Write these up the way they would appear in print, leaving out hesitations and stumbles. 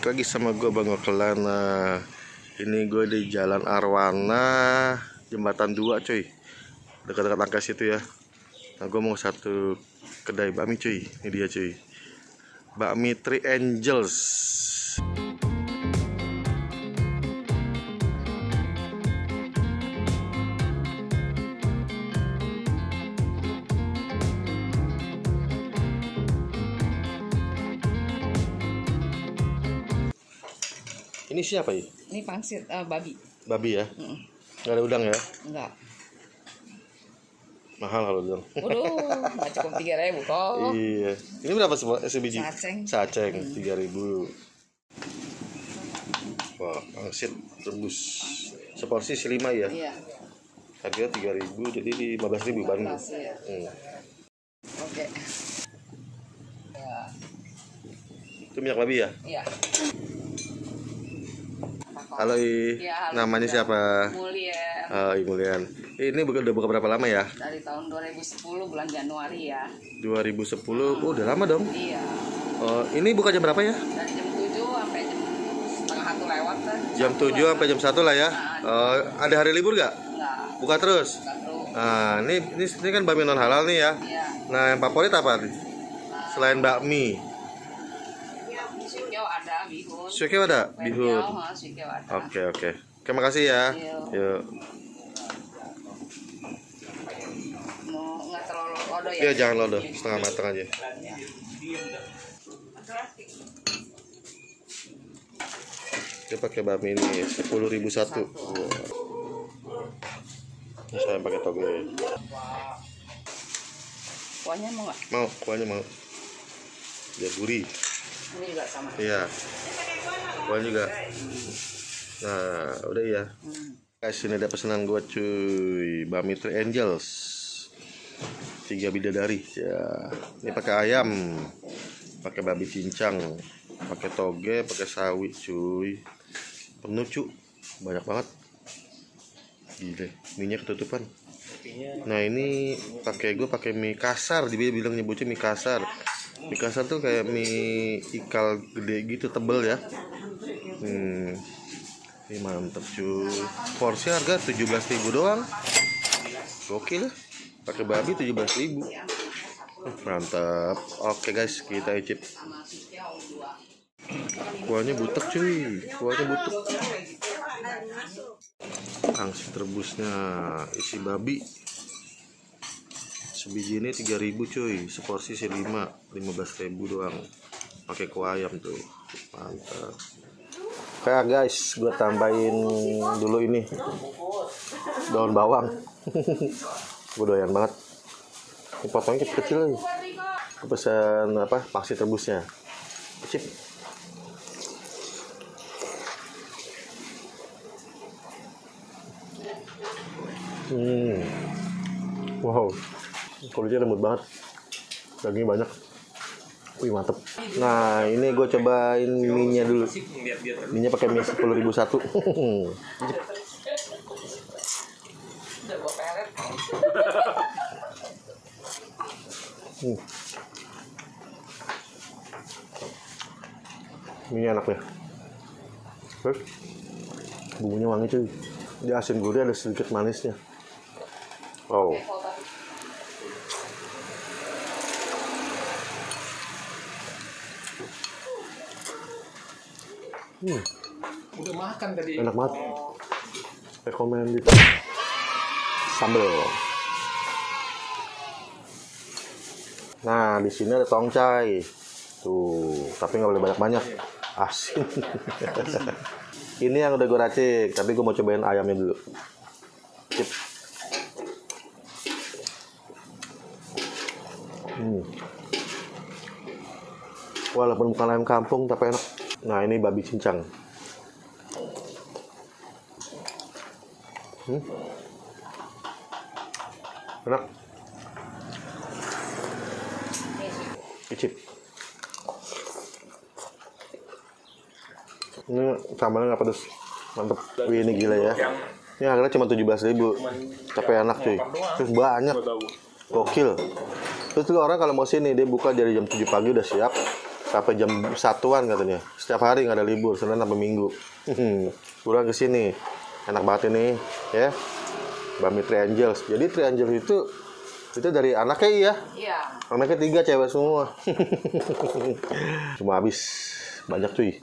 Balik lagi sama gue Bang Okelana. Ini gue di Jalan Arwana, Jembatan 2 cuy, dekat-dekat Angkas itu ya. Nah gue mau satu kedai bakmi cuy. Ini dia cuy, bakmi Three Angels. Ini siapa ya? Ini pangsit babi. Babi ya? Nggak ada udang ya? Enggak. Mahal kalau udang. Waduh, nggak cukup 3.000 kok. Iya. Ini berapa sebiji? Saceng. 3.000. Wah, pangsit rebus. Seporsi 5 ya? Iya. Harganya 3.000, jadi di 15.000 Bandung. Ya. Oke. Ya. Itu minyak babi ya? Iya. Halo Ya, halo namanya juga. siapa? Mulyan. Oh, Mulian. Ini udah buka berapa lama ya? Dari tahun 2010 bulan Januari ya. 2010, oh, udah lama dong. Iya. Oh, ini buka jam berapa ya? Dari jam 7 sampai jam setengah 1 lewat kan. Jam 7 sampai jam 1 lah ya. Oh, ada hari libur nggak? Enggak. Buka terus? Enggak terus. Nah, ini kan bakmi non halal nih ya. Iya. Nah, yang favorit apa nih? Selain bakmi. Syukyo ada bihun. Syukyo ada? Bihun. Syukyo ada. Oke. Terima kasih ya. Yuk. Mau nggak terlalu lodo ya? Iya, jangan lodo, setengah matang aja. Ya. Dia pakai bakmi ini 10.000 satu. Wow. Ini saya pakai toge. Kuahnya mau nggak? Mau, kuahnya mau. Biar gurih. Ini juga sama. Iya. Kuahnya juga. Nah, udah ya. Guys, ini ada pesanan gua cuy. Bakmi Three Angels. 3 bidadari. Ya. Ini pakai ayam. Pakai babi cincang. Pakai toge, pakai sawi cuy. Penuh cuy. Banyak banget. Gila, minyak ketutupan. Nah, ini gue pakai mie kasar. Dia bilang nyebutnya mie kasar. Mie kasar tuh kayak mie ikal gede gitu, tebel ya. Ini mantep cuy. Porsi harga 17.000 doang. Gokil ya. Pakai babi 17.000. Mantap. Oke guys, kita icip. Kuahnya butek cuy. Kuahnya butek. Pangsit rebusnya isi babi. Sebiji ini 3.000 cuy. Seporsi sih 15.000 doang. Pakai kuah ayam tuh. Mantap. Oke guys, gue tambahin dulu ini daun bawang. Gue doyan banget. Ini potongnya kecil-kecil lagi. Gue pesan apa? Pangsit rebusnya. Cip. Wow, kulitnya lembut banget, dagingnya banyak. Wih, mantep. Nah, ini gue cobain mie-nya dulu. Mie-nya pakai mie 10.000 satu. Mie enak ya. Terus bumbunya wangi cuy. Dia asin gurih, ada sedikit manisnya. Wow. Udah makan tadi. Enak banget. Recommended. Sambal. Nah, di sini ada tongcai. Tuh, tapi nggak boleh banyak-banyak. Asin. Ini yang udah gue racik, tapi gue mau cobain ayamnya dulu. Cip. Walaupun bukan ayam kampung, tapi enak. Nah, ini babi cincang. Enak. Icip. Ini sambalnya nggak pedes. Mantep. Wih, ini gila ya. Ini harganya cuma 17.000. Tapi enak cuy. Terus banyak. Gokil. Terus juga orang kalau mau sini, dia buka dari jam 7 pagi udah siap. sampai jam 1-an katanya. Setiap hari nggak ada libur, Senin sampai Minggu. Pulang ke sini. Enak banget ini, ya. Bami Triangels. Jadi Triangels itu dari anaknya ya. Iya. Anaknya 3 cewek semua. Cuma habis banyak cuy.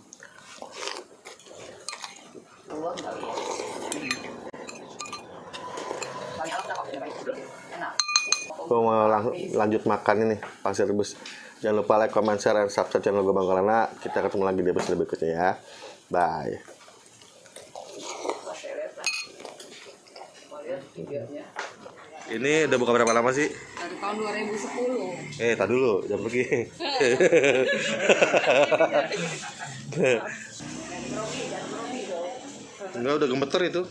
Keluar nggak? Enak. Gue mau lanjut makan ini pasir rebus. Jangan lupa like, comment, share, dan subscribe channel gue Bang Kolana. Kita ketemu lagi di episode berikutnya ya. Bye. Lihat videonya. Ini udah buka berapa lama sih? Dari tahun 2010. Tak dulu, jangan pergi. Enggak, udah gemeter itu.